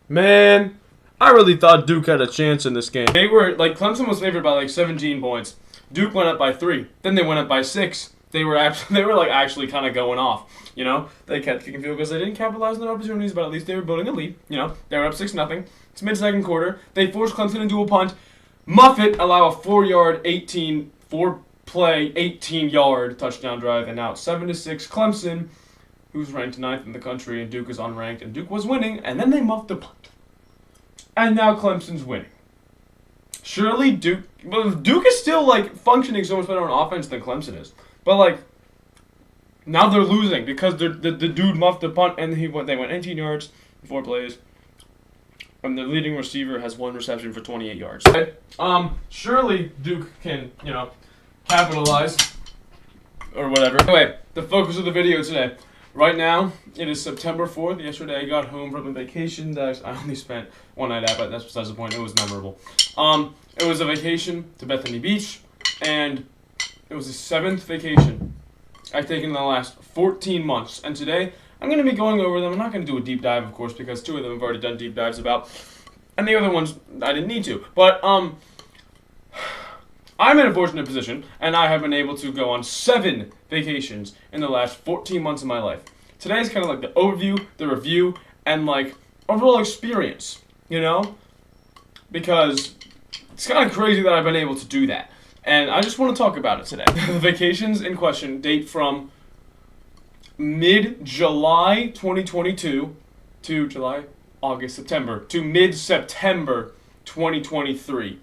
Man, I really thought Duke had a chance in this game. They were, like, Clemson was favored by, like, 17 points. Duke went up by 3. Then they went up by 6. They were actually kind of going off. You know, they kept kicking field goals. They didn't capitalize on their opportunities, but at least they were building a lead. You know, they were up 6-0. It's mid-second quarter. They forced Clemson into a punt. Muffet allow a 18-yard touchdown drive, and now it's 7-6. Clemson, who's ranked 9th in the country, and Duke is unranked, and Duke was winning, and then they muffed the punt. And now Clemson's winning. Surely Duke is still, like, functioning so much better on offense than Clemson is. But, like, now they're losing because the dude muffed the punt, and they went 18 yards in 4 plays. And the leading receiver has 1 reception for 28 yards. Okay. Surely Duke can, you know, capitalize or whatever. Anyway, the focus of the video today. Right now, it is September 4th. Yesterday, I got home from a vacation that I only spent one night at, but that's besides the point. It was memorable. It was a vacation to Bethany Beach, and it was the 7th vacation I've taken in the last 14 months. And today, I'm going to be going over them. I'm not going to do a deep dive, of course, because 2 of them I've already done deep dives about, and the other ones I didn't need to. But I'm in a fortunate position, and I have been able to go on 7 vacations in the last 14 months of my life. Today is kind of like the overview, the review, and like overall experience, you know? Because it's kind of crazy that I've been able to do that. And I just want to talk about it today. The vacations in question date from mid-July 2022 to September, to mid-September 2023.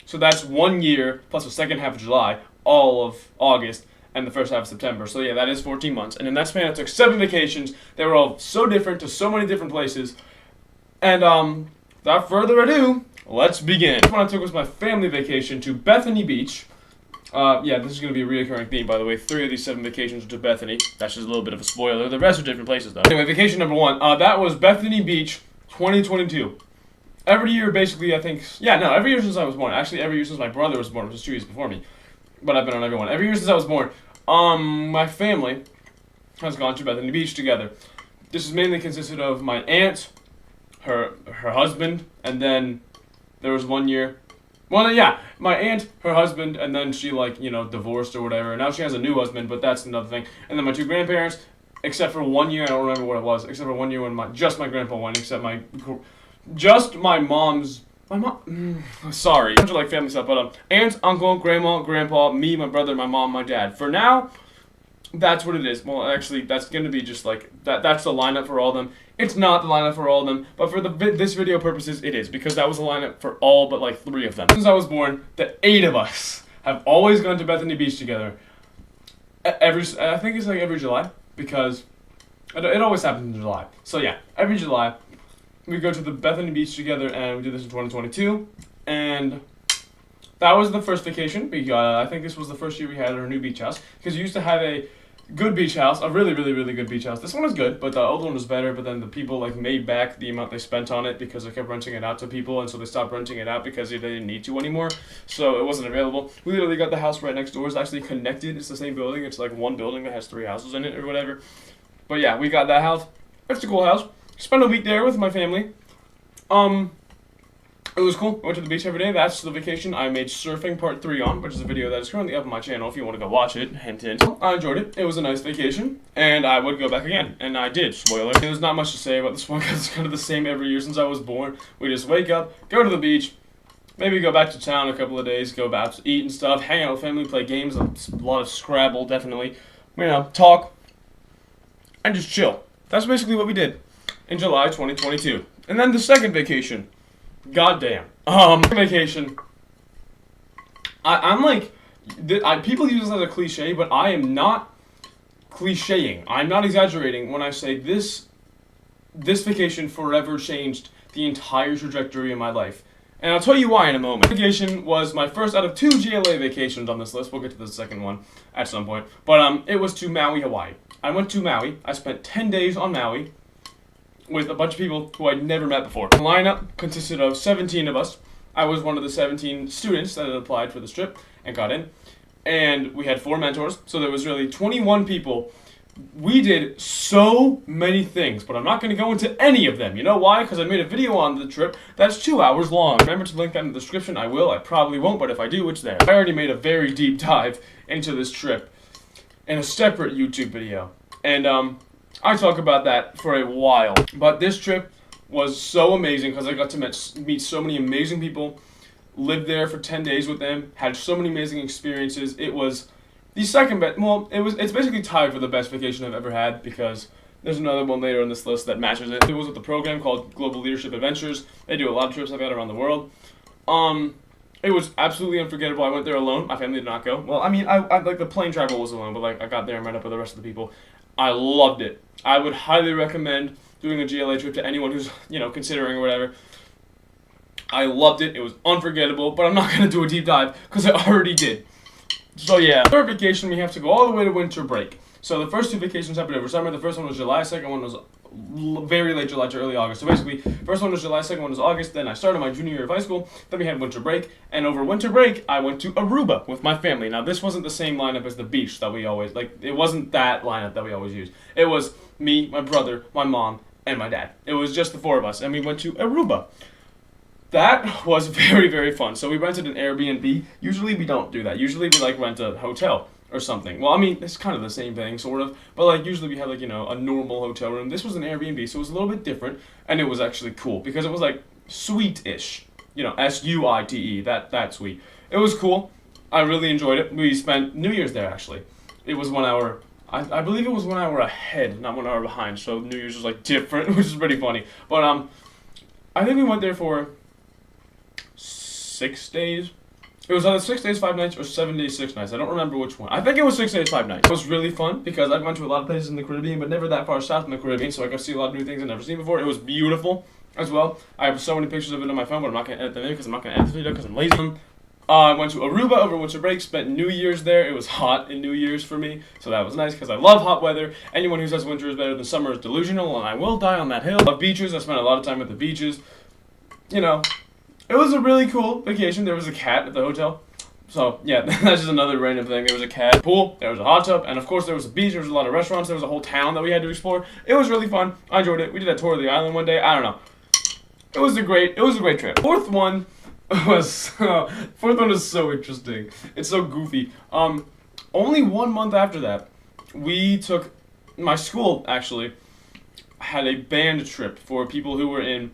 So that's 1 year, plus the second half of July, all of August, and the first half of September. So yeah, that is 14 months. And in that span, I took 7 vacations. They were all so different to so many different places. And without further ado, let's begin. The first one I took was my family vacation to Bethany Beach. Yeah, this is going to be a reoccurring theme, by the way. 3 of these 7 vacations were to Bethany. That's just a little bit of a spoiler. The rest are different places, though. Anyway, vacation number 1. That was Bethany Beach 2022. Every year, basically, I think... Yeah, no, every year since I was born. Actually, every year since my brother was born, which was 2 years before me. But I've been on every one. Every year since I was born, my family has gone to Bethany Beach together. This is mainly consisted of my aunt, her husband, and then there was 1 year... Well, yeah, my aunt, her husband, and then she, like, you know, divorced or whatever. Now she has a new husband, but that's another thing. And then my 2 grandparents, except for 1 year, I don't remember what it was, except for 1 year when just my grandpa went, except my mom, sorry, a bunch of, like, family stuff, but, aunt, uncle, grandma, grandpa, me, my brother, my mom, my dad. For now, that's what it is. Well, actually, that's going to be just, like, that's the lineup for all of them. It's not the lineup for all of them, but for this video purposes, it is, because that was the lineup for all but, like, 3 of them. Since I was born, the 8 of us have always gone to Bethany Beach together. I think it's, like, every July, because it always happens in July. So, yeah, every July, we go to the Bethany Beach together, and we did this in 2022, and that was the first vacation. I think this was the first year we had our new beach house, because we used to have a good beach house, a really, really, really good beach house. This one was good, but the old one was better, but then the people, like, made back the amount they spent on it because they kept renting it out to people, and so they stopped renting it out because they didn't need to anymore, so it wasn't available. We literally got the house right next door. It's actually connected. It's the same building. It's, like, one building that has 3 houses in it or whatever. But, yeah, we got that house. It's a cool house. Spent a week there with my family. It was cool. I went to the beach every day. That's the vacation I made surfing part 3 on, which is a video that is currently up on my channel if you want to go watch it. Hint, hint. I enjoyed it. It was a nice vacation, and I would go back again. And I did. Spoiler. There's not much to say about this one because it's kind of the same every year since I was born. We just wake up, go to the beach, maybe go back to town a couple of days, go back to eat and stuff, hang out with family, play games, a lot of Scrabble, definitely. You know, talk, and just chill. That's basically what we did in July 2022. And then the second vacation. Goddamn. Vacation. I'm like, people use this as a cliche, but I am not clicheing. I'm not exaggerating when I say this vacation forever changed the entire trajectory of my life. And I'll tell you why in a moment. Vacation was my first out of 2 GLA vacations on this list. We'll get to the second one at some point. But it was to Maui, Hawaii. I went to Maui. I spent 10 days on Maui with a bunch of people who I'd never met before. The lineup consisted of 17 of us. I was one of the 17 students that had applied for this trip and got in. And we had 4 mentors, so there was really 21 people We did so many things, but I'm not going to go into any of them. You know why? Because I made a video on the trip that's 2 hours long. Remember to link that in the description. I will. I probably won't, but if I do, it's there. I already made a very deep dive into this trip in a separate YouTube video. And I talk about that for a while. But this trip was so amazing because I got to meet so many amazing people, lived there for 10 days with them, had so many amazing experiences. It was the second best. Well, it's basically tied for the best vacation I've ever had because there's another one later on this list that matches it. It was with the program called Global Leadership Adventures. They do a lot of trips like that around the world. It was absolutely unforgettable. I went there alone. My family did not go. Well, I mean, I like the plane travel was alone, but like I got there and met up with the rest of the people. I loved it. I would highly recommend doing a GLA trip to anyone who's considering or whatever. I loved it. It was unforgettable, but I'm not gonna do a deep dive because I already did. So yeah, third vacation we have to go all the way to winter break. So the first two vacations happened over summer. The first one was July, second one was very late July to early August. So basically, first one was July, second one was August. Then I started my junior year of high school. Then we had winter break, and over winter break, I went to Aruba with my family. Now this wasn't the same lineup as the beach that we always It wasn't that lineup that we always use. It was me, my brother, my mom, and my dad. It was just the four of us, and we went to Aruba. That was very, very fun. So we rented an Airbnb. Usually we don't do that. Usually we rent a hotel or something. Well, I mean, it's kind of the same thing, sort of. But usually we have a normal hotel room. This was an Airbnb, so it was a little bit different. And it was actually cool because it was sweet-ish. S-U-I-T-E, that sweet. It was cool. I really enjoyed it. We spent New Year's there, actually. It was 1 hour, I believe it was 1 hour ahead, not 1 hour behind. So New Year's was different, which is pretty funny. But I think we went there for 6 days. It was either 6 days, 5 nights, or 7 days, 6 nights. I don't remember which one. I think it was 6 days, 5 nights. It was really fun because I've gone to a lot of places in the Caribbean, but never that far south in the Caribbean, so I got to see a lot of new things I've never seen before. It was beautiful as well. I have so many pictures of it on my phone, but I'm not going to edit them in because I'm not going to edit the video because I'm lazy. I went to Aruba over winter break, spent New Year's there. It was hot in New Year's for me, so that was nice because I love hot weather. Anyone who says winter is better than summer is delusional, and I will die on that hill. I love beaches. I spent a lot of time at the beaches. It was a really cool vacation. There was a cat at the hotel. So, yeah, that's just another random thing. There was a cat, pool, there was a hot tub, and of course there was a beach, there was a lot of restaurants, there was a whole town that we had to explore. It was really fun. I enjoyed it. We did a tour of the island one day. I don't know. It was a great trip. Fourth one was so interesting. It's so goofy. Only 1 month after that, my school actually had a band trip for people who were in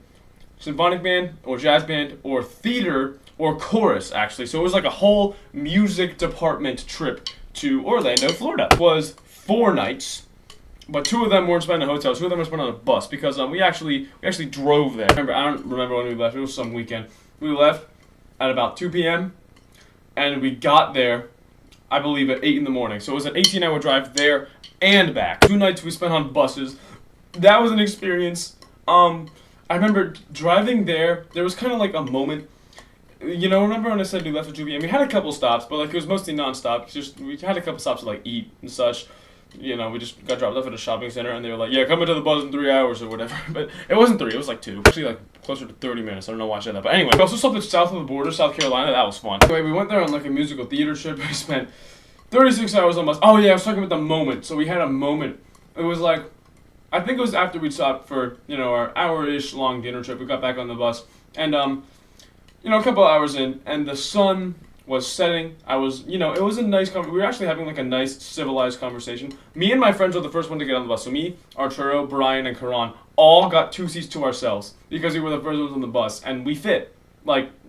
symphonic band or jazz band or theater or chorus, actually. So it was a whole music department trip to Orlando, Florida. It was 4 nights, but 2 of them weren't spent in a hotel. 2 of them were spent on a bus because we actually drove there. I don't remember when we left. It was some weekend. We left at about 2 p.m. and we got there, I believe, at 8 in the morning. So it was an 18-hour drive there and back. 2 nights we spent on buses. That was an experience. I remember driving there. There was kind of a moment. Remember when I said we left at 2 p.m.? We had a couple stops, but it was mostly non-stop. We had a couple stops to eat and such. We just got dropped off at a shopping center, and they were like, "Yeah, come into the bus in 3 hours or whatever." But it wasn't 3; it was 2. Actually, closer to 30 minutes. I don't know why I said that, but anyway. We also stopped south of the border, South Carolina. That was fun. Anyway, we went there on a musical theater trip. We spent 36 hours on bus. Oh yeah, I was talking about the moment. So we had a moment. It was I think it was after we stopped for our hour-ish long dinner trip. We got back on the bus, and a couple hours in, and the sun was setting. It was a nice we were actually having a nice civilized conversation. Me and my friends were the first one to get on the bus. So me, Arturo, Brian, and Karan all got 2 seats to ourselves because we were the first ones on the bus, and we fit.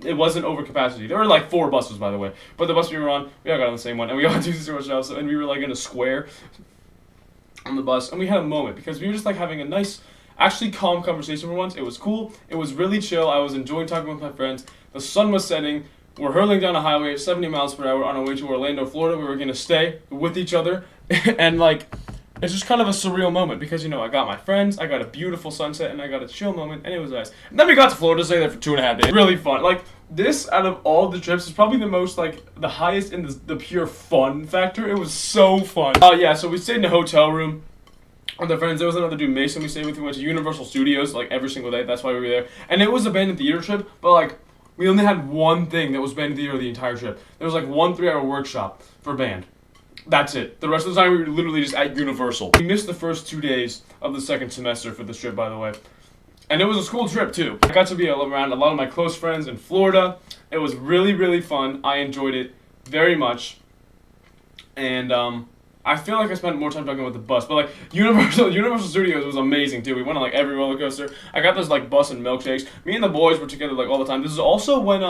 It wasn't over capacity. There were 4 buses, by the way, but the bus we were on, we all got on the same one, and we all got 2 seats to ourselves, and we were in a square on the bus, and we had a moment because we were just having a nice, actually calm conversation for once. It was cool. It was really chill. I was enjoying talking with my friends. The sun was setting. We're hurling down a highway at 70 miles per hour on our way to Orlando, Florida. We were going to stay with each other. And, it's just kind of a surreal moment because, I got my friends, I got a beautiful sunset, and I got a chill moment, and it was nice. And then we got to Florida, stay there for 2.5 days. Really fun. This, out of all the trips, is probably the most, the highest in the pure fun factor. It was so fun. Yeah, so we stayed in a hotel room with our friends. There was another dude, Mason, we stayed with. We went to Universal Studios, every single day. That's why we were there. And it was a band and theater trip, but, we only had one thing that was band and theater the entire trip. There was, 1 3-hour workshop for band. That's it. The rest of the time we were literally just at Universal. We missed the first 2 days of the second semester for this trip, by the way. And it was a school trip too. I got to be around a lot of my close friends in Florida. It was really, really fun. I enjoyed it very much. And I feel like I spent more time talking about the bus, but like Universal Studios was amazing too. We went on like every roller coaster. I got those like bus and milkshakes. Me and the boys were together like all the time. This is also when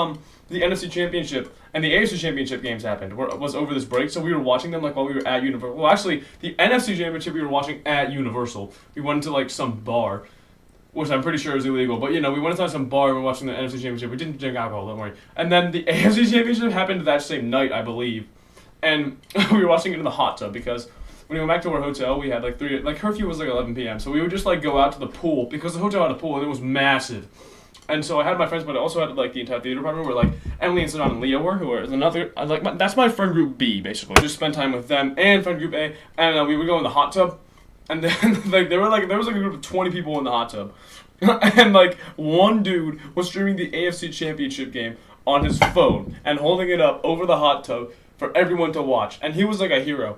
the NFC Championship and the AFC Championship games happened. Was over this break, so we were watching them like while we were at Universal. Well, actually, the NFC Championship we were watching at Universal. We went to like some bar, which I'm pretty sure is illegal, but you know, we went inside some bar and we were watching the NFC Championship. We didn't drink alcohol, don't worry. And then the AFC Championship happened that same night, I believe. And we were watching it in the hot tub because when we went back to our hotel, we had curfew was like 11 p.m. So we would just like go out to the pool because the hotel had a pool and it was massive. And so I had my friends, but I also had like the entire theater department where like Emily and Sinan and Leo were, who are another that's my friend group B basically. Just spend time with them and friend group A, and we would go in the hot tub, and then there was a group of 20 people in the hot tub, and like one dude was streaming the AFC Championship game on his phone and holding it up over the hot tub for everyone to watch, and he was like a hero.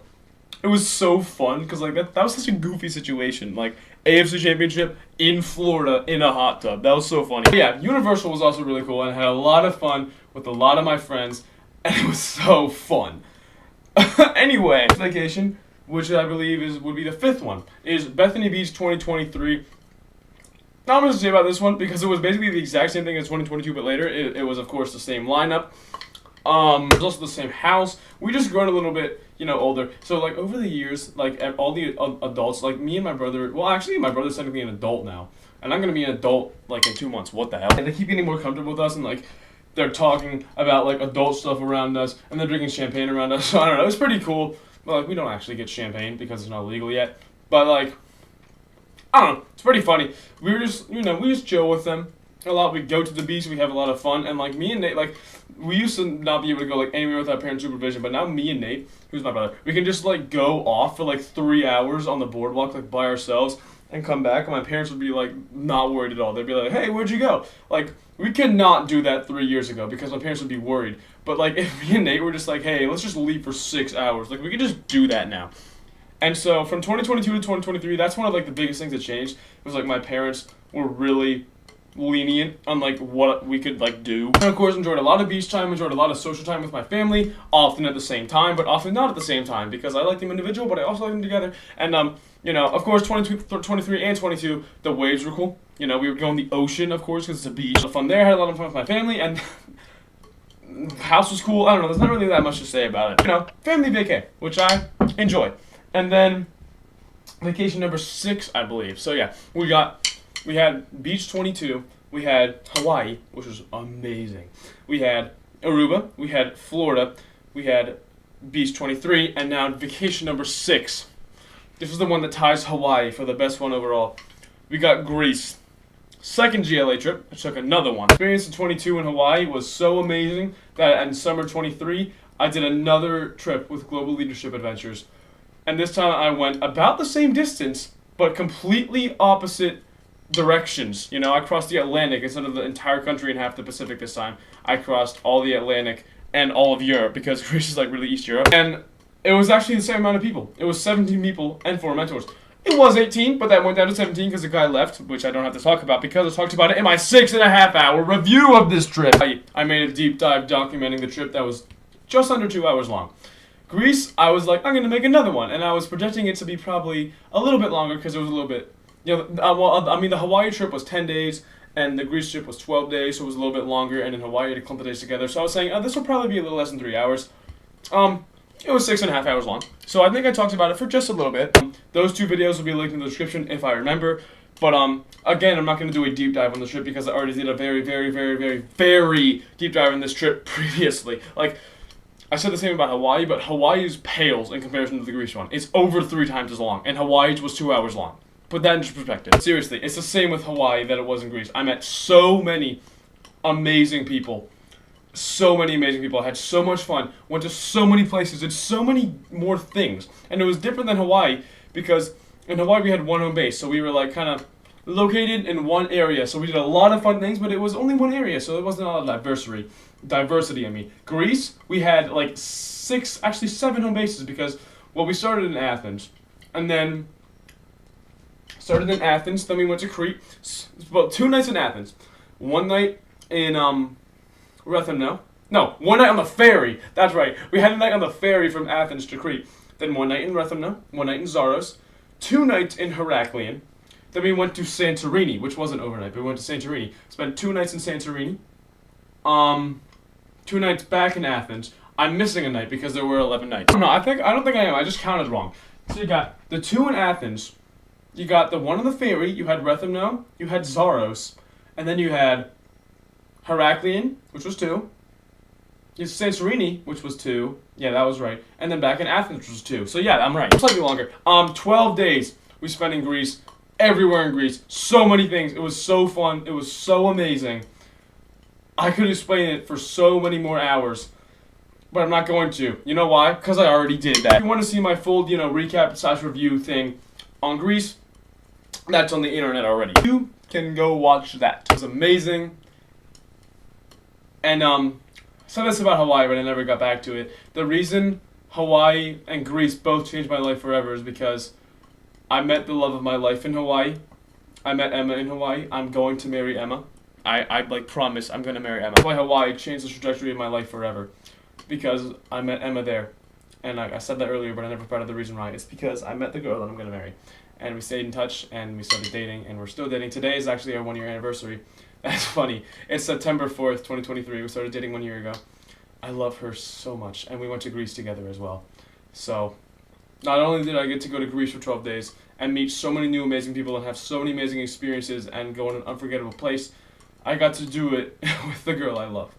It was so fun because like that was such a goofy situation, like AFC Championship in Florida in a hot tub. That was so funny. But yeah, Universal was also really cool, and I had a lot of fun with a lot of my friends, and it was so fun. Anyway, vacation, which I believe would be the fifth one, is Bethany Beach 2023. Not much to say about this one because it was basically the exact same thing as 2022, but later. It was of course the same lineup. It was also the same house. We just grown a little bit, older. So like over the years, like all the adults, like me and my brother. Well, actually, my brother's technically an adult now, and I'm gonna be an adult like in 2 months. What the hell? And they keep getting more comfortable with us, and like they're talking about like adult stuff around us, and they're drinking champagne around us. So I don't know. It's pretty cool. But like we don't actually get champagne because it's not legal yet. But like I don't know. It's pretty funny. We were just we just chill with them a lot. We go to the beach. We have a lot of fun, and like me and Nate, like. We used to not be able to go like anywhere without parent supervision, but now me and Nate, who's my brother, we can just like go off for like 3 hours on the boardwalk like by ourselves and come back, and my parents would be like not worried at all. They'd be like, "Hey, where'd you go?" Like we could not do that 3 years ago because my parents would be worried. But like if me and Nate were just like, "Hey, let's just leave for 6 hours," like we could just do that now. And so from 2022 to 2023, that's one of like the biggest things that changed. It was like my parents were really lenient on like what we could like do, and of course enjoyed a lot of beach time, enjoyed a lot of social time with my family, often at the same time, but often not at the same time because I like them individual, but I also like them together. And of course 23 and 22, the waves were cool. We would go in the ocean, of course, because it's a beach. A lot of fun there, had a lot of fun with my family, and the house was cool. I don't know, there's not really that much to say about it. Family vacay, which I enjoy. And then vacation number 6, I believe. So yeah, we had Beach 22, we had Hawaii, which was amazing. We had Aruba, we had Florida, we had Beach 23, and now vacation number 6. This is the one that ties Hawaii for the best one overall. We got Greece. Second GLA trip, I took another one. Experience in 22 in Hawaii was so amazing that in summer 23, I did another trip with Global Leadership Adventures. And this time I went about the same distance, but completely opposite directions. I crossed the Atlantic instead of the entire country and half the Pacific this time. I crossed all the Atlantic and all of Europe because Greece is like really East Europe. And it was actually the same amount of people. It was 17 people and 4 mentors. It was 18, but that went down to 17 because the guy left, which I don't have to talk about because I talked about it in my 6.5-hour review of this trip. I made a deep dive documenting the trip that was just under 2 hours long. Greece, I was like, I'm going to make another one, and I was projecting it to be probably a little bit longer because it was a little bit, the Hawaii trip was 10 days, and the Greece trip was 12 days, so it was a little bit longer, and in Hawaii, I had to clump the days together, so I was saying, this will probably be a little less than 3 hours. It was 6.5 hours long, so I think I talked about it for just a little bit. Those 2 videos will be linked in the description if I remember, but again, I'm not going to do a deep dive on this trip because I already did a very, very, very, very, very deep dive on this trip previously. Like, I said the same about Hawaii, but Hawaii's pales in comparison to the Greece one. It's over 3 times as long, and Hawaii's was 2 hours long. Put that into perspective. Seriously, it's the same with Hawaii that it was in Greece. I met so many amazing people. I had so much fun. Went to so many places. Did so many more things. And it was different than Hawaii because in Hawaii we had one home base. So we were like kind of located in one area. So we did a lot of fun things, but it was only one area, so there wasn't a lot of diversity. Diversity, I mean. Greece, we had like actually seven home bases because, well, we started in Athens, and then then we went to Crete. Well, 2 nights in Athens, one night in Rethymno. No, one night on the ferry. That's right. We had a night on the ferry from Athens to Crete. Then one night in Rethymno, one night in Zaros, 2 nights in Heraklion. Then we went to Santorini, which wasn't overnight, but we went to Santorini. Spent 2 nights in Santorini. 2 nights back in Athens. I'm missing a night because there were 11 nights. No, I don't think I am. I just counted wrong. So you got the 2 in Athens. You got the one on the ferry. You had Rethymno. You had Zaros, and then you had Heraklion, which was 2. You had Santorini, which was 2. Yeah, that was right. And then back in Athens, which was 2. So yeah, I'm right. Slightly longer. 12 days we spent in Greece. Everywhere in Greece. So many things. It was so fun. It was so amazing. I could explain it for so many more hours, but I'm not going to. You know why? Because I already did that. If you want to see my full, recap / review thing on Greece, that's on the internet already. You can go watch that. It was amazing. And I said this about Hawaii, but I never got back to it. The reason Hawaii and Greece both changed my life forever is because I met the love of my life in Hawaii. I met Emma in Hawaii. I'm going to marry Emma. I promise I'm going to marry Emma. That's why Hawaii changed the trajectory of my life forever. Because I met Emma there. And I said that earlier, but I never provided the reason why. It's because I met the girl that I'm going to marry. And we stayed in touch, and we started dating, and we're still dating. Today is actually our 1-year anniversary. That's funny. It's September 4th, 2023. We started dating 1 year ago. I love her so much. And we went to Greece together as well. So, not only did I get to go to Greece for 12 days and meet so many new amazing people and have so many amazing experiences and go in an unforgettable place, I got to do it with the girl I love.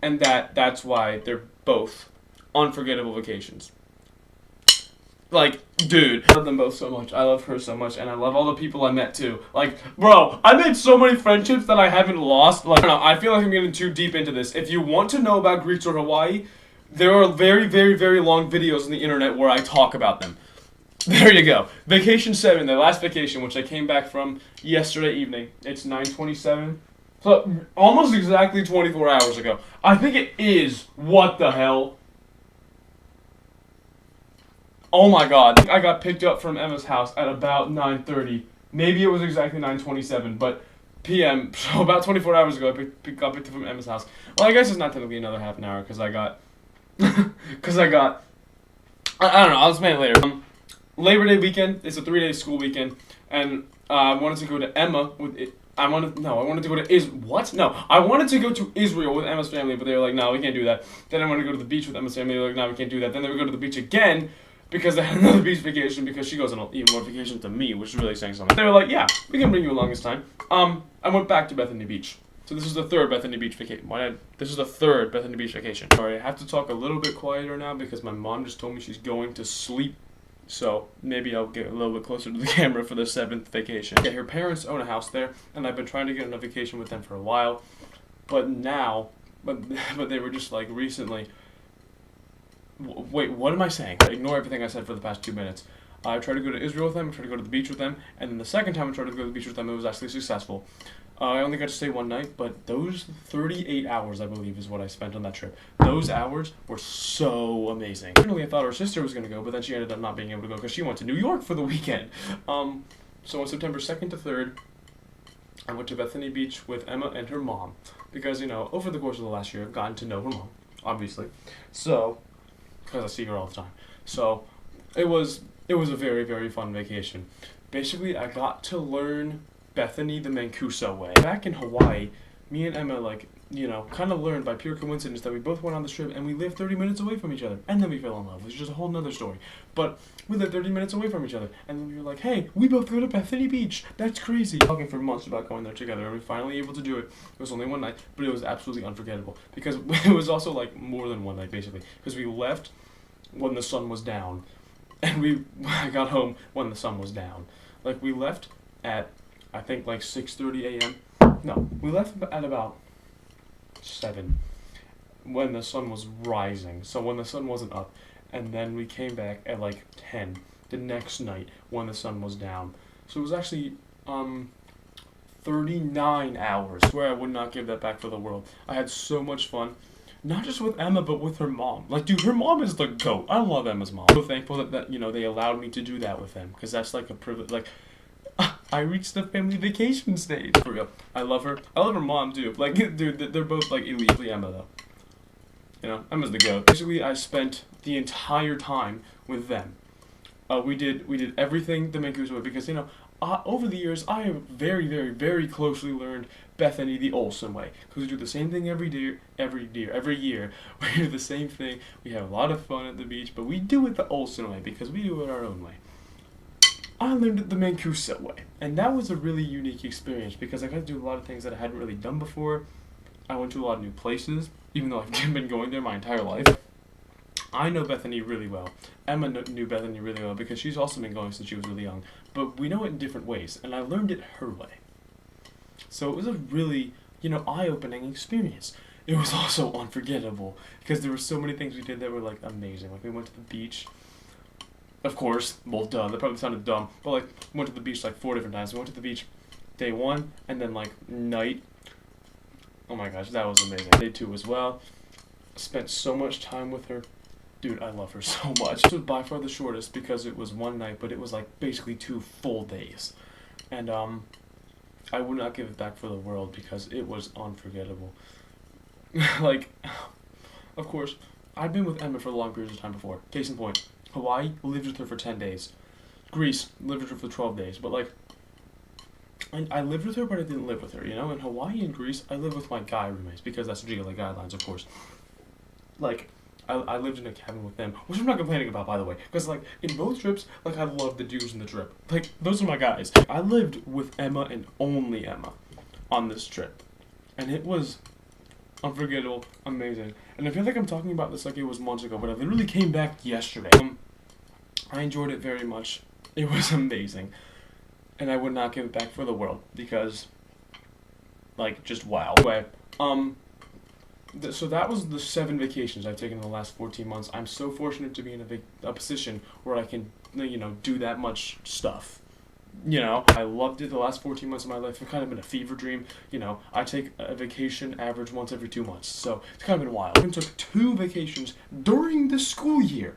And that's why they're both unforgettable vacations. Like, dude, I love them both so much. I love her so much, and I love all the people I met too. Like, bro, I made so many friendships that I haven't lost. Like, I don't know, I feel like I'm getting too deep into this. If you want to know about Greece or Hawaii, there are very, very, very long videos on the internet where I talk about them. There you go. Vacation 7, the last vacation, which I came back from yesterday evening. It's 9:27. So, almost exactly 24 hours ago. I think it is. What the hell? Oh my god. I got picked up from Emma's house at about 9:30. Maybe it was exactly 9:27, but p.m. So about 24 hours ago, I got picked up from Emma's house. Well, I guess it's not technically another half an hour, because I got... I don't know, I'll explain it later. Labor Day weekend, it's a 3-day school weekend, and I wanted to go to Emma with it. I wanted to go to I wanted to go to Israel with Emma's family, but they were like, no, we can't do that. Then I wanted to go to the beach with Emma's family, they were like, no, we can't do that. Then they would go to the beach again, because they had another beach vacation, because she goes on even more vacations than me, which is really saying something. They were like, yeah, we can bring you along this time. I went back to Bethany Beach. So this is the third Bethany Beach vacation. This is the third Bethany Beach vacation. Sorry, I have to talk a little bit quieter now, because my mom just told me she's going to sleep. So maybe I'll get a little bit closer to the camera for the 7th vacation. Yeah, her parents own a house there, and I've been trying to get on a vacation with them for a while. But they were just like recently... Wait, what am I saying? Ignore everything I said for the past 2 minutes. I tried to go to Israel with them, I tried to go to the beach with them, and then the second time I tried to go to the beach with them, it was actually successful. I only got to stay one night, but those 38 hours, I believe, is what I spent on that trip. Those hours were so amazing. Originally, I thought her sister was going to go, but then she ended up not being able to go because she went to New York for the weekend. So on September 2nd to 3rd, I went to Bethany Beach with Emma and her mom. Because, over the course of the last year, I've gotten to know her mom, obviously. So, because I see her all the time. So, it was a very, very fun vacation. Basically, I got to learn Bethany the Mancuso way. Back in Hawaii, me and Emma, kind of learned by pure coincidence that we both went on this trip and we lived 30 minutes away from each other. And then we fell in love, which is just a whole nother story. But we lived 30 minutes away from each other. And then we were like, hey, we both go to Bethany Beach. That's crazy. Talking for months about going there together, and we finally able to do it. It was only one night, but it was absolutely unforgettable. Because it was also more than one night, basically. Because we left when the sun was down. And I got home when the sun was down. We left at, I think, 6:30 a.m. No, we left at about 7 when the sun was rising. So when the sun wasn't up. And then we came back at 10 the next night when the sun was down. So it was actually um 39 hours. I swear I would not give that back for the world. I had so much fun. Not just with Emma, but with her mom. Like, dude, her mom is the GOAT. I love Emma's mom. I'm so thankful that they allowed me to do that with them. Because that's like a privilege. Like, I reached the family vacation stage. For real. I love her. I love her mom, too. Like, dude, they're both, like, elite. Emma, though. Emma's the GOAT. Basically, I spent the entire time with them. We did everything the Mancuso way because, over the years, I have very, very, very closely learned Bethany the Olsen way. Because we do the same thing every year. We do the same thing. We have a lot of fun at the beach, but we do it the Olsen way because we do it our own way. I learned it the Mancuso way. And that was a really unique experience because I got to do a lot of things that I hadn't really done before. I went to a lot of new places, even though I've been going there my entire life. I know Bethany really well. Emma knew Bethany really well because she's also been going since she was really young. But we know it in different ways, and I learned it her way. So it was a really, eye-opening experience. It was also unforgettable because there were so many things we did that were, like, amazing. Like, we went to the beach. Of course, well, duh, that probably sounded dumb. But, like, we went to the beach, like, 4 different times. We went to the beach day 1, and then, like, night. Oh my gosh, that was amazing. Day 2 as well. Spent so much time with her. Dude, I love her so much. This was by far the shortest because it was one night, but it was like basically 2 full days. And I would not give it back for the world because it was unforgettable. Like, of course, I've been with Emma for long periods of time before. Case in point, Hawaii, lived with her for 10 days. Greece, lived with her for 12 days. But like, I lived with her, but I didn't live with her, In Hawaii and Greece, I lived with my guy roommates because that's GLA guidelines, of course. Like, I lived in a cabin with them, which I'm not complaining about, by the way, because, like, in both trips, like, I love the dudes in the trip. Like, those are my guys. I lived with Emma and only Emma on this trip, and it was unforgettable, amazing. And I feel like I'm talking about this like it was months ago, but I literally came back yesterday. I enjoyed it very much. It was amazing, and I would not give it back for the world, because, like, just wow. Anyway, so that was the 7 vacations I've taken in the last 14 months. I'm so fortunate to be in a position where I can, do that much stuff. I loved it the last 14 months of my life. It's kind of been a fever dream. I take a vacation average once every 2 months. So it's kind of been wild. I took 2 vacations during the school year.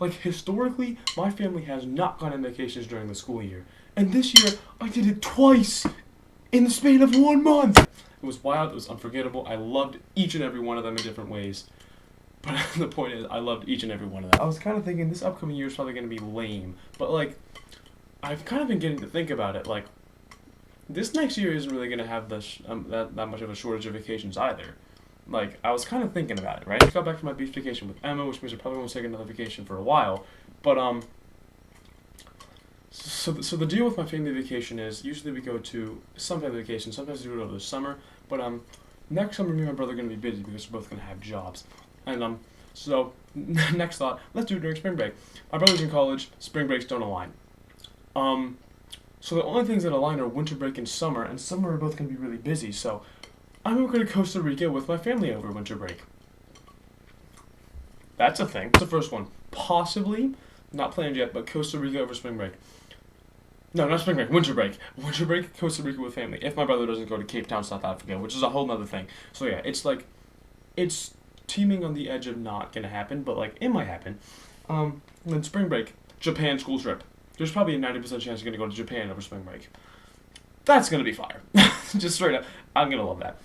Like, historically, my family has not gone on vacations during the school year. And this year, I did it twice in the span of 1 month. It was wild, it was unforgettable. I loved each and every one of them in different ways. But the point is, I loved each and every one of them. I was kind of thinking this upcoming year is probably going to be lame. But, like, I've kind of been getting to think about it. Like, this next year isn't really going to have that much of a shortage of vacations either. Like, I was kind of thinking about it, right? I just got back from my beach vacation with Emma, which means I probably won't take another vacation for a while. But, So the deal with my family vacation is usually we go to some family vacation. Sometimes we do it over the summer, but next summer me and my brother are gonna be busy because we're both gonna have jobs, and so next thought, let's do it during spring break. My brother's in college. Spring breaks don't align. So the only things that align are winter break and summer we're both gonna be really busy. So I'm gonna go to Costa Rica with my family over winter break. That's a thing. That's the first one. Possibly, not planned yet, but Costa Rica over spring break. No, not spring break, winter break. Winter break, Costa Rica with family. If my brother doesn't go to Cape Town, South Africa, which is a whole nother thing. So yeah, it's teaming on the edge of not gonna happen, but like, it might happen. Then spring break, Japan school trip. There's probably a 90% chance you're gonna go to Japan over spring break. That's gonna be fire. Just straight up, I'm gonna love that.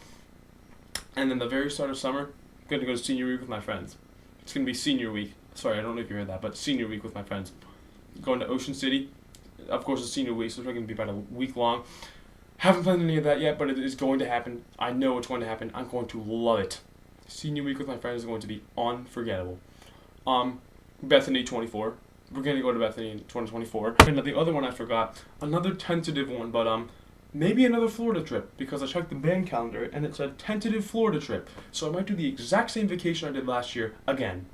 And then the very start of summer, I'm gonna go to senior week with my friends. It's gonna be senior week. Sorry, I don't know if you heard that, but senior week with my friends. Going to Ocean City. Of course, it's senior week, so it's going to be about a week long. Haven't planned any of that yet, but it is going to happen. I know it's going to happen. I'm going to love it. Senior week with my friends is going to be unforgettable. Bethany 24. We're going to go to Bethany in 2024. And the other one I forgot, another tentative one, but maybe another Florida trip, because I checked the band calendar and it said tentative Florida trip. So I might do the exact same vacation I did last year again.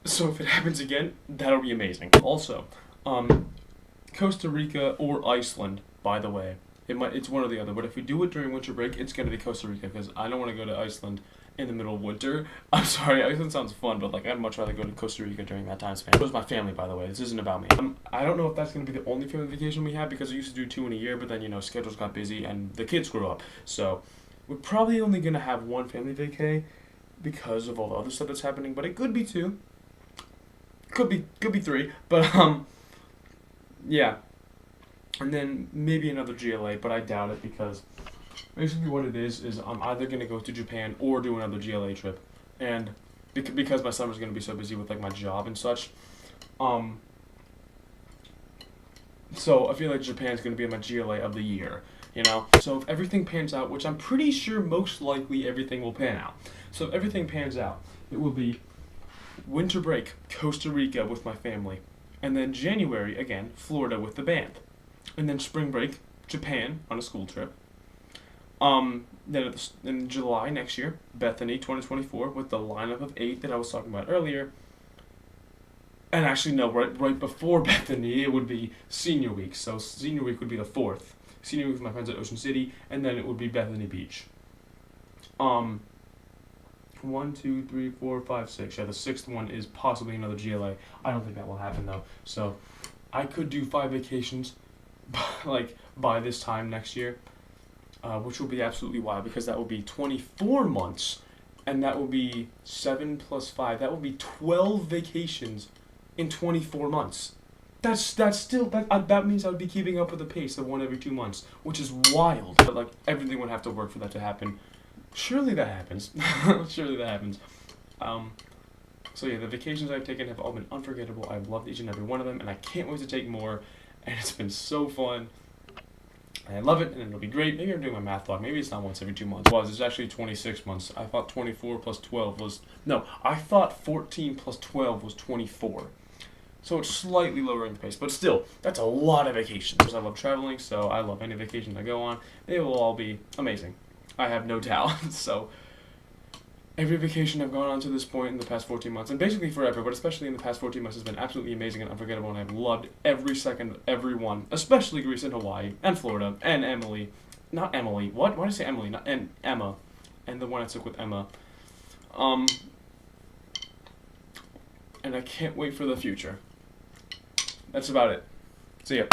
So if it happens again, that'll be amazing. Also, Costa Rica or Iceland, by the way, It's one or the other. But if we do it during winter break, it's gonna be Costa Rica because I don't want to go to Iceland in the middle of winter. I'm sorry, Iceland sounds fun, but like I'd much rather go to Costa Rica during that time span. It was my family, by the way. This isn't about me. I don't know if that's gonna be the only family vacation we have because we used to do 2 in a year, but then schedules got busy and the kids grew up. So we're probably only gonna have one family vacay because of all the other stuff that's happening. But it could be 2, could be 3. But yeah. And then maybe another GLA, but I doubt it because basically what it is I'm either going to go to Japan or do another GLA trip. And because my summer's going to be so busy with like my job and such, so I feel like Japan's going to be my GLA of the year, So if everything pans out, which I'm pretty sure most likely everything will pan out. So if everything pans out, it will be winter break, Costa Rica with my family. And then January, again, Florida with the band. And then spring break, Japan on a school trip. Then in July next year, Bethany 2024 with the lineup of 8 that I was talking about earlier. And actually, no, right before Bethany, it would be senior week. So senior week would be the 4th. Senior week with my friends at Ocean City, and then it would be Bethany Beach. 1, 2, 3, 4, 5, 6. Yeah, the 6th one is possibly another GLA. I don't think that will happen though. So I could do 5 vacations like by this time next year, which will be absolutely wild because that will be 24 months, and that will be 7 plus 5. That will be 12 vacations in 24 months. That means I would be keeping up with the pace of 1 every 2 months, which is wild. But like everything would have to work for that to happen. Surely that happens. Surely that happens. So yeah, the vacations I've taken have all been unforgettable. I've loved each and every one of them, and I can't wait to take more. And it's been so fun. And I love it, and it'll be great. Maybe I'm doing my math wrong. Maybe it's not once every 2 months. It's actually 26 months. I thought 24 plus 12 was... No, I thought 14 plus 12 was 24. So it's slightly lowering the pace, but still, that's a lot of vacations. I love traveling, so I love any vacation I go on. They will all be amazing. I have no doubt. So every vacation I've gone on to this point in the past 14 months, and basically forever, but especially in the past 14 months, has been absolutely amazing and unforgettable, and I've loved every second of every one, especially Greece and Hawaii, and Florida, and Emily. Not Emily. What? Why did I say Emily? And Emma. And the one I took with Emma. And I can't wait for the future. That's about it. See ya.